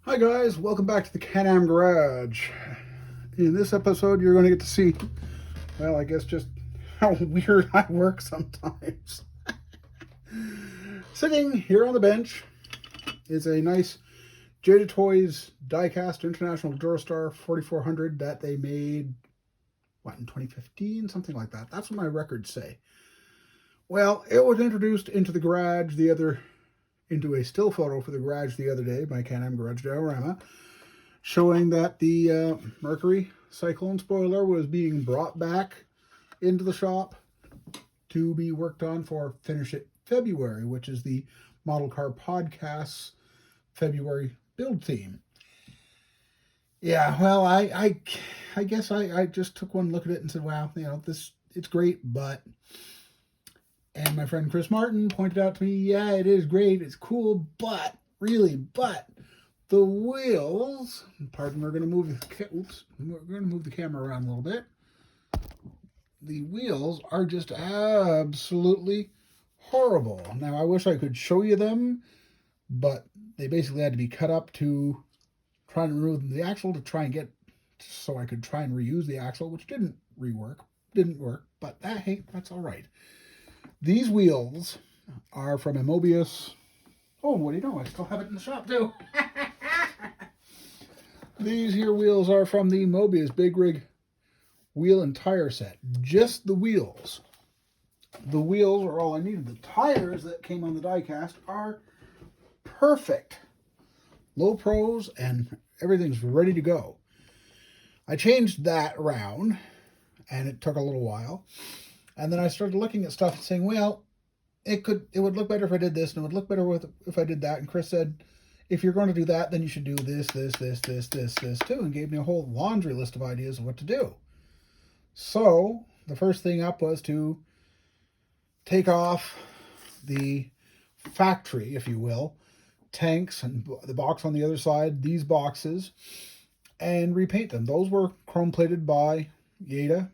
Hi guys, welcome back to the Can-Am Garage. In this episode, you're going to get to see, well, I guess just how weird I work sometimes. Sitting here on the bench is a nice JADA Toys die-cast International Durastar 4400 that they made, in 2015? Something like that. That's what my records say. Well, it was introduced into the garage into a still photo for the garage the other day by Can-Am Garage Diorama, showing that the Mercury Cyclone spoiler was being brought back into the shop to be worked on for Finish It February, which is the Model Car Podcast's February build theme. Yeah, well, I guess I just took one look at it and said, wow, it's great, but... And my friend Chris Martin pointed out to me, yeah, it is great, it's cool, but the wheels, pardon, we're going to move the camera around a little bit. The wheels are just absolutely horrible. Now, I wish I could show you them, but they basically had to be cut up to try and remove the axle so I could try and reuse the axle, which didn't work, but hey, that's all right. These wheels are from a Mobius. Oh, what do you know? I still have it in the shop too. These here wheels are from the Mobius Big Rig wheel and tire set. Just the wheels. The wheels are all I needed. The tires that came on the diecast are perfect. Low pros and everything's ready to go. I changed that around and it took a little while. And then I started looking at stuff and saying, well, it would look better if I did this, and it would look better if I did that. And Chris said, if you're going to do that, then you should do this too, and gave me a whole laundry list of ideas of what to do. So the first thing up was to take off the factory, if you will, tanks and the box on the other side, these boxes, and repaint them. Those were chrome plated by JADA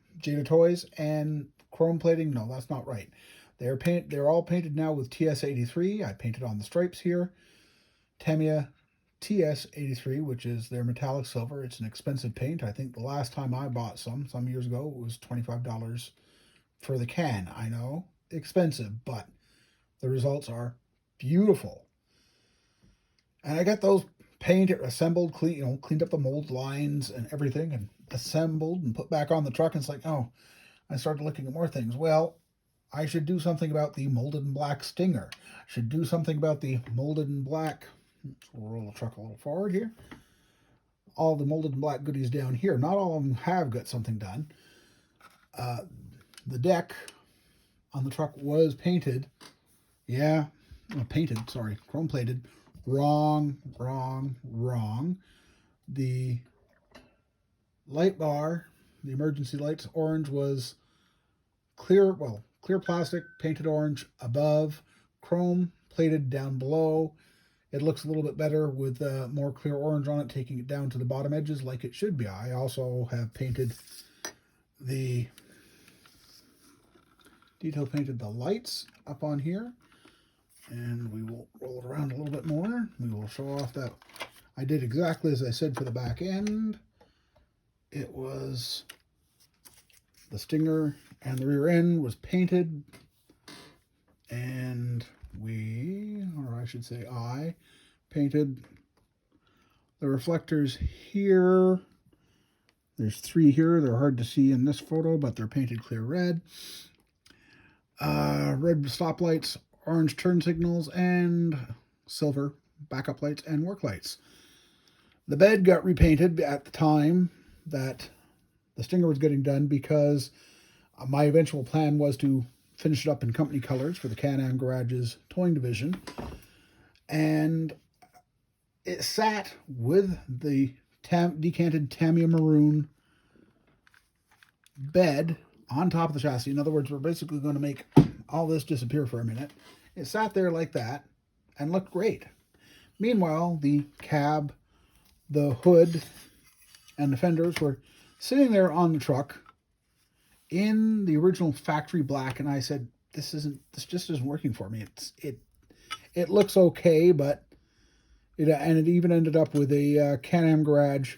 Toys, and chrome plating, no, that's not right. They're all painted now with TS83. I painted on the stripes here. Tamiya TS83, which is their metallic silver. It's an expensive paint. I think the last time I bought some years ago, it was $25 for the can. I know, expensive, but the results are beautiful. And I got those painted, assembled, cleaned up the mold lines and everything, and assembled and put back on the truck. And it's like, oh, I started looking at more things. Well, I should do something about the molded in black Stinger. I should do something about the molded in black. We'll roll the truck a little forward here. All the molded in black goodies down here. Not all of them have got something done. The deck on the truck was painted. Yeah, sorry, chrome plated. Wrong. The light bar, the emergency lights, orange was clear plastic, painted orange above, chrome plated down below. It looks a little bit better with more clear orange on it, taking it down to the bottom edges like it should be. I also have painted the lights up on here, and we will roll it around a little bit more. We will show off that I did exactly as I said for the back end. It was the Stinger and the rear end was painted, and I painted the reflectors here. There's 3 here. They're hard to see in this photo, but they're painted clear red. Red stoplights, orange turn signals, and silver backup lights and work lights. The bed got repainted at the time that the Stinger was getting done, because my eventual plan was to finish it up in company colors for the Can-Am Garage's towing division. And it sat with the decanted Tamiya maroon bed on top of the chassis. In other words, we're basically going to make all this disappear for a minute. It sat there like that and looked great. Meanwhile, the cab, the hood, and the fenders were sitting there on the truck in the original factory black, and I said, this just isn't working for me. It looks okay, but And it even ended up with a Can-Am Garage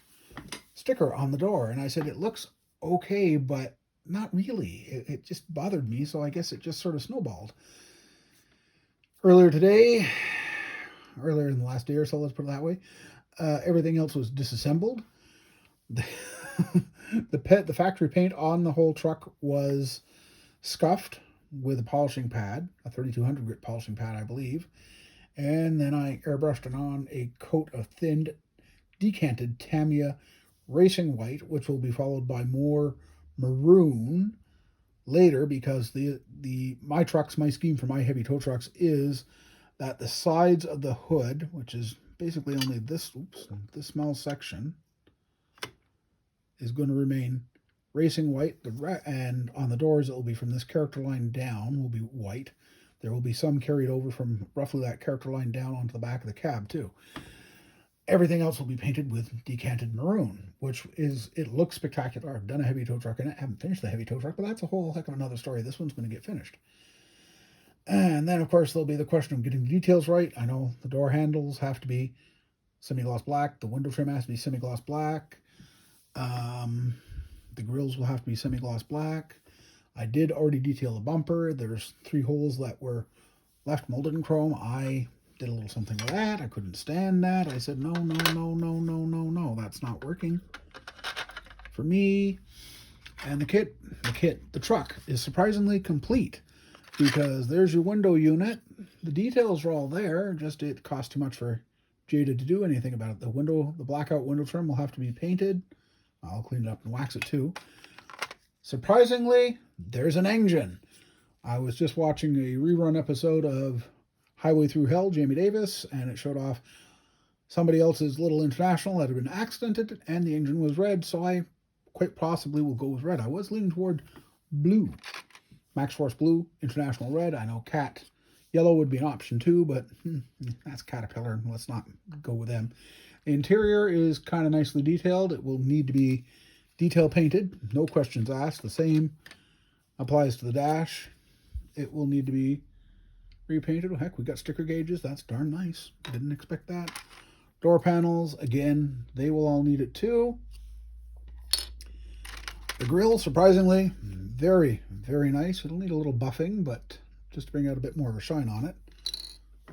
sticker on the door. And I said, it looks okay, but not really. It just bothered me, so I guess it just sort of snowballed. Earlier in the last day or so, let's put it that way, everything else was disassembled. The factory paint on the whole truck was scuffed with a polishing pad, a 3200 grit polishing pad, I believe. And then I airbrushed it on a coat of thinned, decanted Tamiya racing white, which will be followed by more maroon later, because my scheme for my heavy tow trucks is that the sides of the hood, which is basically only this small section, is going to remain racing white, and on the doors it will be from this character line down will be white. There will be some carried over from roughly that character line down onto the back of the cab too. Everything else will be painted with decanted maroon, it looks spectacular. I've done a heavy tow truck in it. I haven't finished the heavy tow truck, but that's a whole heck of another story. This one's going to get finished. And then, of course, there'll be the question of getting the details right. I know the door handles have to be semi-gloss black. The window trim has to be semi-gloss black. The grills will have to be semi-gloss black. I did already detail the bumper. There's 3 holes that were left molded in chrome. I did a little something with that. I couldn't stand that. I said, no, that's not working for me. And the truck is surprisingly complete, because there's your window unit. The details are all there, just it costs too much for JADA to do anything about it. The blackout window trim will have to be painted. I'll clean it up and wax it too. Surprisingly, there's an engine. I was just watching a rerun episode of Highway Through Hell, Jamie Davis, and it showed off somebody else's little International that had been accidented, and the engine was red, so I quite possibly will go with red. I was leaning toward blue. Max Force blue, International red. I know Cat yellow would be an option too, but that's Caterpillar. Let's not go with them. The interior is kind of nicely detailed. It will need to be detail painted. No questions asked. The same applies to the dash. It will need to be repainted. Oh, heck, we got sticker gauges. That's darn nice. Didn't expect that. Door panels, again, they will all need it too. The grill, surprisingly, very, very nice. It'll need a little buffing, but just to bring out a bit more of a shine on it.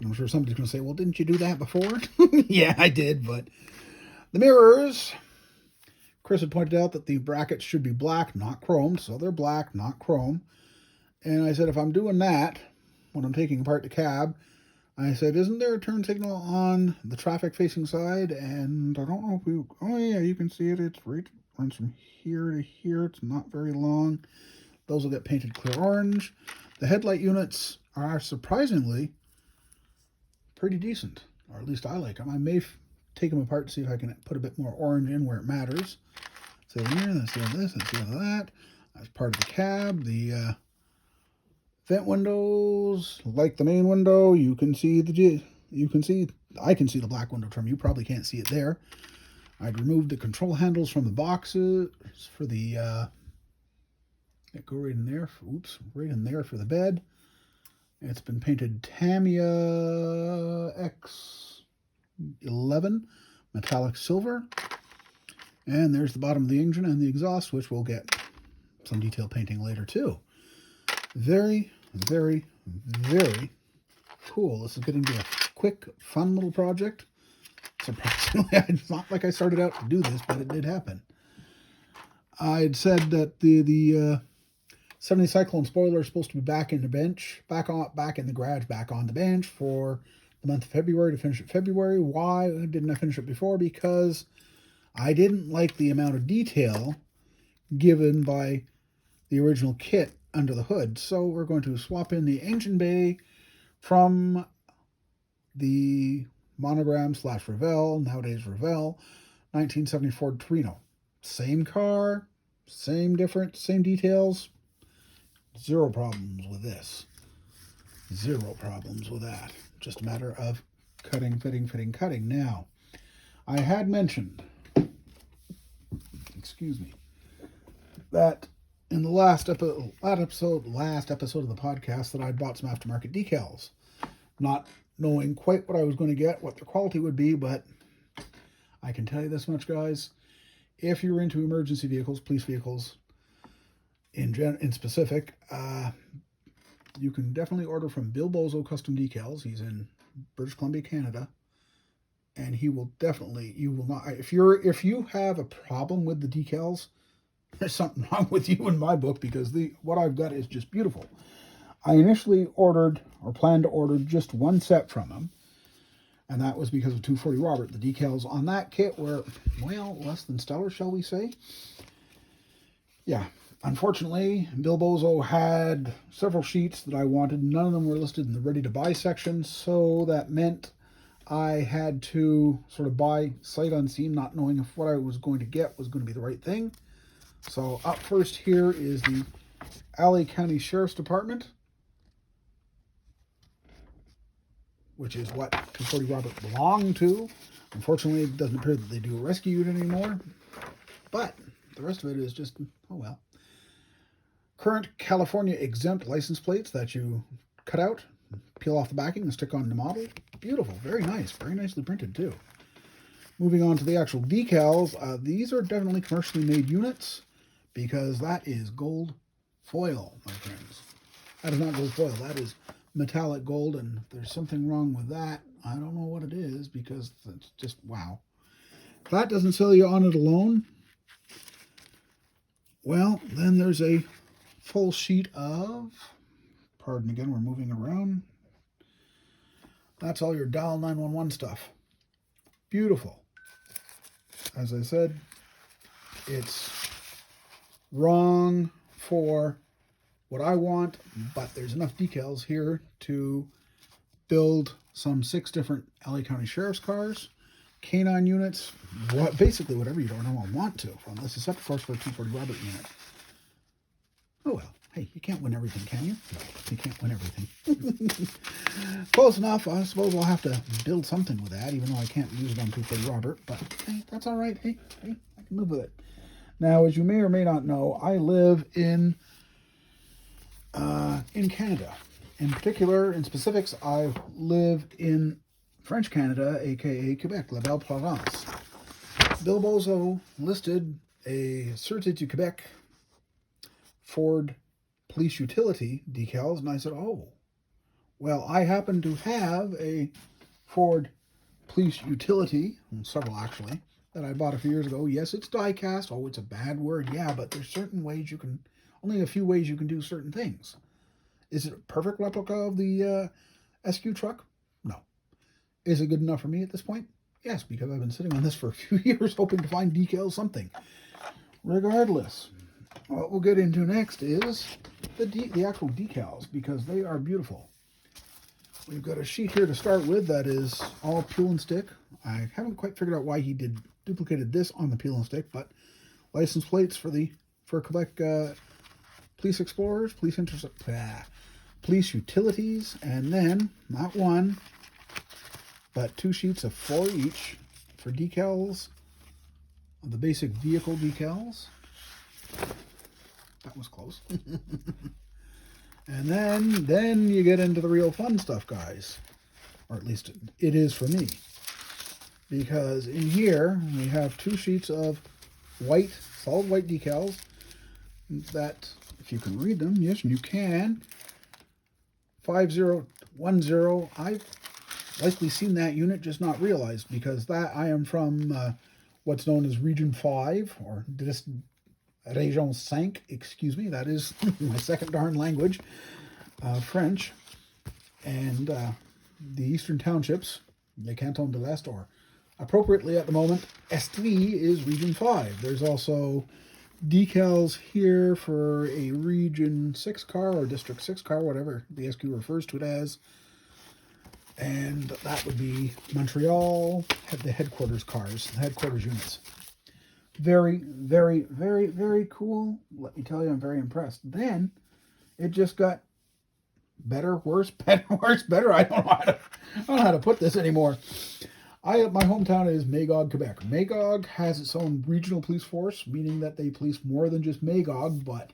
I'm sure somebody's going to say, well, didn't you do that before? Yeah, I did, but the mirrors, Chris had pointed out that the brackets should be black, not chromed, so they're black, not chrome. And I said, if I'm doing that, when I'm taking apart the cab, I said, isn't there a turn signal on the traffic-facing side? And I don't know if oh yeah, you can see it. It's right, runs from here to here. It's not very long. Those will get painted clear orange. The headlight units are surprisingly pretty decent, or at least I like them. I may take them apart to see if I can put a bit more orange in where it matters. So here, let's see this, let's see that. That's part of the cab. The vent windows, like the main window, I can see the black window trim. You probably can't see it there. I'd removed the control handles from the boxes for the that go right in there. Right in there for the bed. It's been painted Tamiya X11 metallic silver. And there's the bottom of the engine and the exhaust, which we'll get some detail painting later too. Very, very, very cool. This is getting to be a quick, fun little project. Surprisingly, it's not like I started out to do this, but it did happen. I'd said that the 70 Cyclone spoiler is supposed to be back in the bench, back in the garage, back on the bench for the month of February, to finish it February. Why didn't I finish it before? Because I didn't like the amount of detail given by the original kit under the hood. So we're going to swap in the engine bay from the Monogram / Revell, nowadays Revell, 1974 Torino. Same car, same difference, same details. Zero problems with this. Zero problems with that. Just a matter of cutting, fitting, cutting. Now, I had mentioned, that in the last episode of the podcast that I'd bought some aftermarket decals. Not knowing quite what I was going to get, what the quality would be, but I can tell you this much, guys. If you're into emergency vehicles, police vehicles in specific, you can definitely order from Bill Bozo Custom Decals. He's in British Columbia, Canada, and he will definitely, you will not, if you have a problem with the decals, there's something wrong with you in my book, because what I've got is just beautiful. I initially ordered, or planned to order, just one set from him, and that was because of 240 Robert. The decals on that kit were, well, less than stellar, shall we say. Yeah, unfortunately, Bill Bozo had several sheets that I wanted. None of them were listed in the ready-to-buy section, so that meant I had to sort of buy sight unseen, not knowing if what I was going to get was going to be the right thing. So up first here is the LA County Sheriff's Department, which is what 240 Robert belonged to. Unfortunately, it doesn't appear that they do a rescue unit anymore, but the rest of it is just, oh well. Current California exempt license plates that you cut out, peel off the backing and stick on the model. Beautiful, very nice, very nicely printed too. Moving on to the actual decals, these are definitely commercially made units, because that is gold foil, my friends. That is not gold foil, that is metallic gold, and if there's something wrong with that, I don't know what it is, because it's just, wow. If that doesn't sell you on it alone, well, then there's a full sheet of, pardon again, we're moving around. That's all your dial 911 stuff. Beautiful. As I said, it's wrong for what I want, but there's enough decals here to build some 6 different LA County Sheriff's cars, canine units, basically whatever you don't want to, unless it's up, of course, for a 240 Robert unit. Oh well, hey, you can't win everything, can you? No, you can't win everything. Close enough. I suppose I'll have to build something with that, even though I can't use it on 240 Robert, but hey, that's all right. Hey, I can live with it. Now, as you may or may not know, I live in Canada. In particular, in specifics, I live in French Canada, aka Quebec, La Belle Province. Bill Bozo listed a Sûreté du Québec Ford Police Utility decals, and I said, oh, well, I happen to have a Ford Police Utility, several actually, that I bought a few years ago. Yes, it's die cast. Oh, it's a bad word. Yeah, but there's certain ways you can, only a few ways you can do certain things. Is it a perfect replica of the SQ truck? No. Is it good enough for me at this point? Yes, because I've been sitting on this for a few years hoping to find decals something. Regardless, what we'll get into next is the actual decals, because they are beautiful. We've got a sheet here to start with that is all peel and stick. I haven't quite figured out why he duplicated this on the peel and stick, but license plates for Quebec Police Explorers, Police Utilities, and then not one, but 2 sheets of 4 each for decals, the basic vehicle decals. That was close. And then you get into the real fun stuff, guys. Or at least it is for me. Because in here, we have 2 sheets of white, solid white decals that, if you can read them, yes, you can. 5010. I've likely seen that unit, just not realized, because that I am from what's known as Region 5, or Région 5, excuse me, that is my second darn language, French, and the Eastern Townships, the Canton de l'Est, or appropriately at the moment, Estrie is Region 5. There's also decals here for a Region 6 car, or District 6 car, whatever the SQ refers to it as, and that would be Montreal, the headquarters cars, the headquarters units. Very, very, very, very cool. Let me tell you, I'm very impressed. Then it just got better, worse, better, worse, better. I don't know how to put this anymore. My hometown is Magog, Quebec. Magog has its own regional police force, meaning that they police more than just Magog, but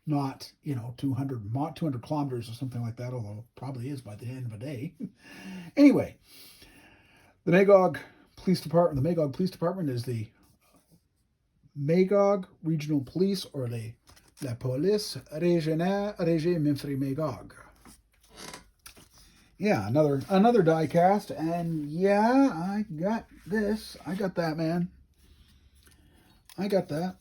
not, 200 kilometers or something like that, although it probably is by the end of the day. Anyway, the Magog Police Department is the Magog Regional Police, or la Police Régionale Minfri-Magog. Yeah, another die cast, and yeah, I got this. I got that, man. I got that.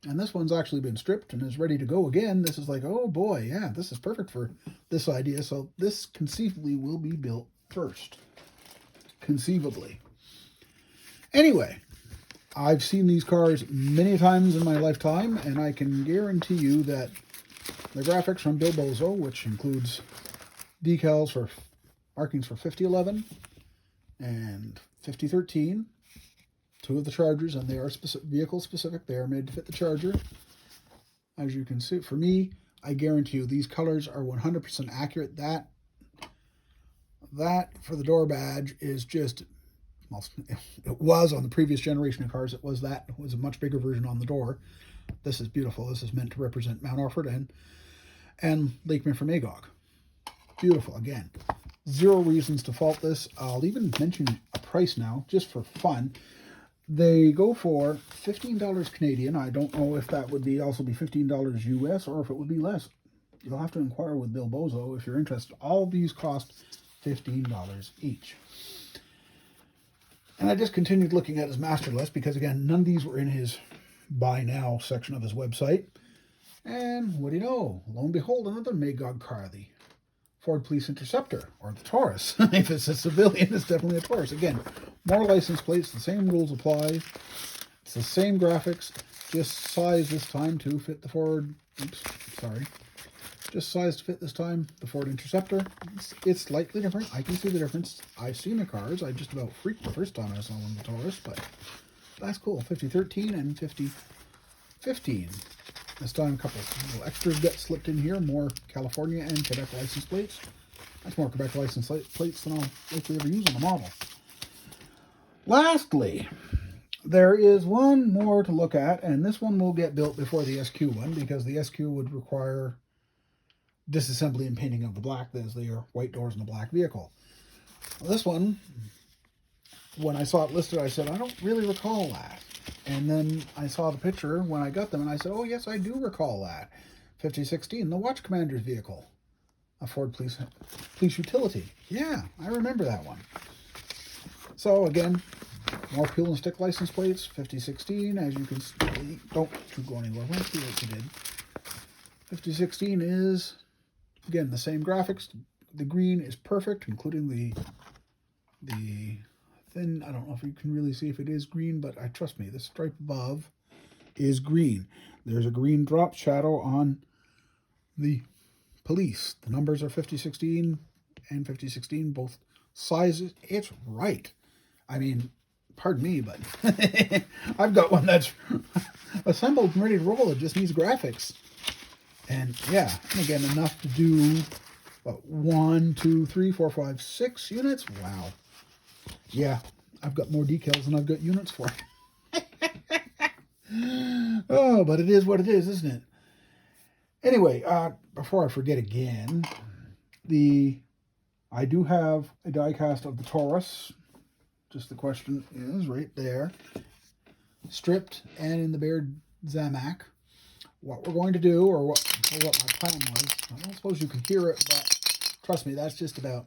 And this one's actually been stripped and is ready to go again. This is like, oh boy, yeah, this is perfect for this idea. So this conceivably will be built first. Conceivably. Anyway, I've seen these cars many times in my lifetime, and I can guarantee you that the graphics from Bill Bozo, which includes decals for markings for 5011 and 5013, two of the Chargers, and they are vehicle specific. They are made to fit the Charger. As you can see, for me, I guarantee you these colors are 100% accurate. That for the door badge is just, well, it was on the previous generation of cars. It was a much bigger version on the door. This is beautiful. This is meant to represent Mount Orford and Lake Minfri-Magog. Beautiful. Again, zero reasons to fault this. I'll even mention a price now, just for fun. They go for $15 Canadian. I don't know if that would also be $15 US or if it would be less. You'll have to inquire with Bill Bozo if you're interested. All of these cost $15 each. And I just continued looking at his master list because, again, none of these were in his buy now section of his website. And what do you know? Lo and behold, another Magog car, the Ford Police Interceptor, or the Taurus. If it's a civilian, it's definitely a Taurus. Again, more license plates, the same rules apply. It's the same graphics, just size this time to fit the Ford. Just size to fit this time the Ford Interceptor. It's slightly different. I can see the difference. I've seen the cars. I just about freaked the first time I saw one of the Taurus, but that's cool. 5013 and 5015. This time a couple little extras get slipped in here. More California and Quebec license plates. That's more Quebec license plates than I'll likely ever use on the model. Lastly, there is one more to look at, and this one will get built before the SQ one, because the SQ would require disassembly and painting of the black, as they are white doors in a black vehicle. Well, this one, when I saw it listed, I said, I don't really recall that. And then I saw the picture when I got them, and I said, oh, yes, I do recall that. 5016, the Watch Commander's vehicle. A Ford Police Utility. Yeah, I remember that one. So, again, more peel and stick license plates. 5016, as you can see. Don't go anywhere. Let's see what you did. 5016 is, again, the same graphics. The green is perfect, including the thin, I don't know if you can really see if it is green, but trust me, the stripe above is green. There's a green drop shadow on the police. The numbers are 5016 and 5016, both sizes. It's right. I mean, pardon me, but I've got one that's assembled and ready to roll. It just needs graphics. And yeah, and again, enough to do, 1, 2, 3, 4, 5, 6 units. Wow. Yeah, I've got more decals than I've got units for. Oh, but it is what it is, isn't it? Anyway, before I forget again, I do have a die cast of the Taurus. Just the question is right there. Stripped and in the Baird Zamac. What we're going to do, or what my plan was, I don't suppose you can hear it, but trust me, that's just about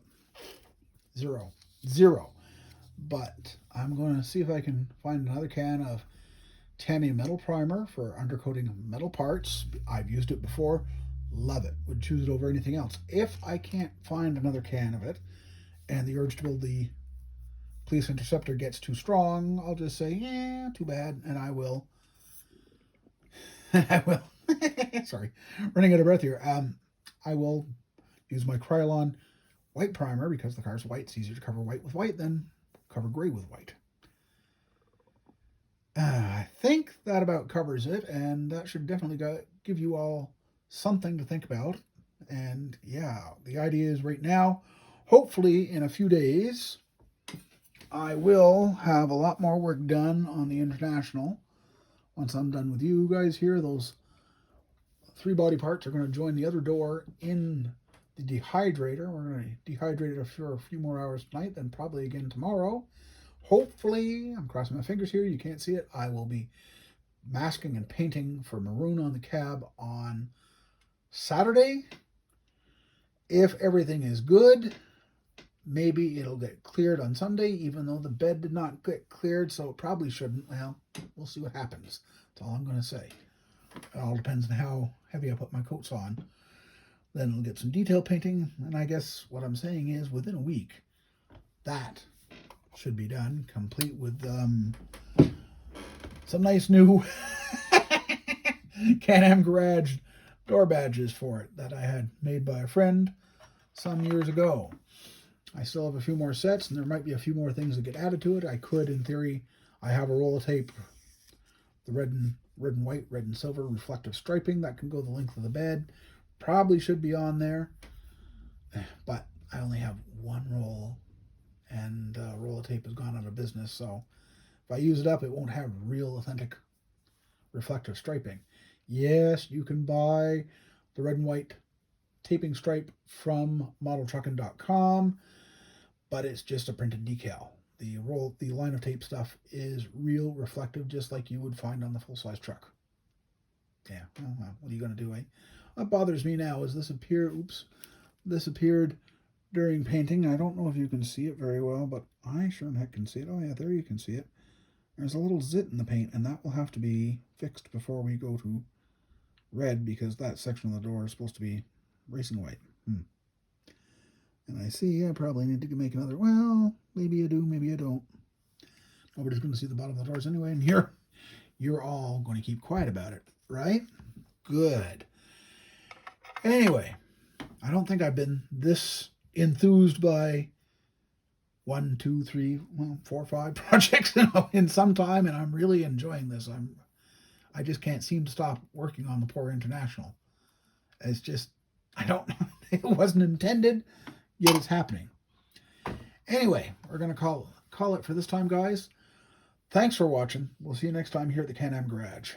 zero. But I'm going to see if I can find another can of Tamiya metal primer for undercoating metal parts. I've used it before. Love it. Would choose it over anything else. If I can't find another can of it, and the urge to build the Police Interceptor gets too strong, I'll just say, yeah, too bad, and I will. Sorry, running out of breath here. I will use my Krylon white primer, because the car's white. It's easier to cover white with white than cover gray with white. I think that about covers it, and that should definitely give you all something to think about. And yeah, the idea is right now, hopefully in a few days, I will have a lot more work done on the International. Once I'm done with you guys here, those 3 body parts are going to join the other door in the dehydrator. We're going to dehydrate it for a few more hours tonight, then probably again tomorrow. Hopefully, I'm crossing my fingers here, you can't see it, I will be masking and painting for maroon on the cab on Saturday. If everything is good, maybe it'll get cleared on Sunday, even though the bed did not get cleared, so it probably shouldn't. Well, we'll see what happens. That's all I'm going to say. It all depends on how heavy I put my coats on. Then we'll get some detail painting, and I guess what I'm saying is within a week, that should be done, complete with some nice new Can-Am Garage door badges for it that I had made by a friend some years ago. I still have a few more sets, and there might be a few more things that get added to it. I could, in theory, I have a roll of tape, the red and white, red and silver reflective striping that can go the length of the bed. Probably should be on there, but I only have one roll, and roll of tape has gone out of business, so if I use it up, it won't have real authentic reflective striping. Yes, you can buy the red and white taping stripe from modeltruckin.com, but it's just a printed decal. The line of tape stuff is real reflective, just like you would find on the full-size truck. Yeah, well, what are you going to do, eh? What bothers me now is this appeared during painting. I don't know if you can see it very well, but I sure in heck can see it. Oh yeah, there you can see it. There's a little zit in the paint, and that will have to be fixed before we go to red, because that section of the door is supposed to be racing white. And I see I probably need to make another. Well, maybe I do, maybe I don't. Nobody's going to see the bottom of the doors anyway, and you're all going to keep quiet about it, right? Good. Anyway, I don't think I've been this enthused by 1, 2, 3, 4, 5 projects in some time, and I'm really enjoying this. I just can't seem to stop working on the poor International. It's just, I don't know. It wasn't intended, yet it's happening. Anyway, we're going to call it for this time, guys. Thanks for watching. We'll see you next time here at the Can-Am Garage.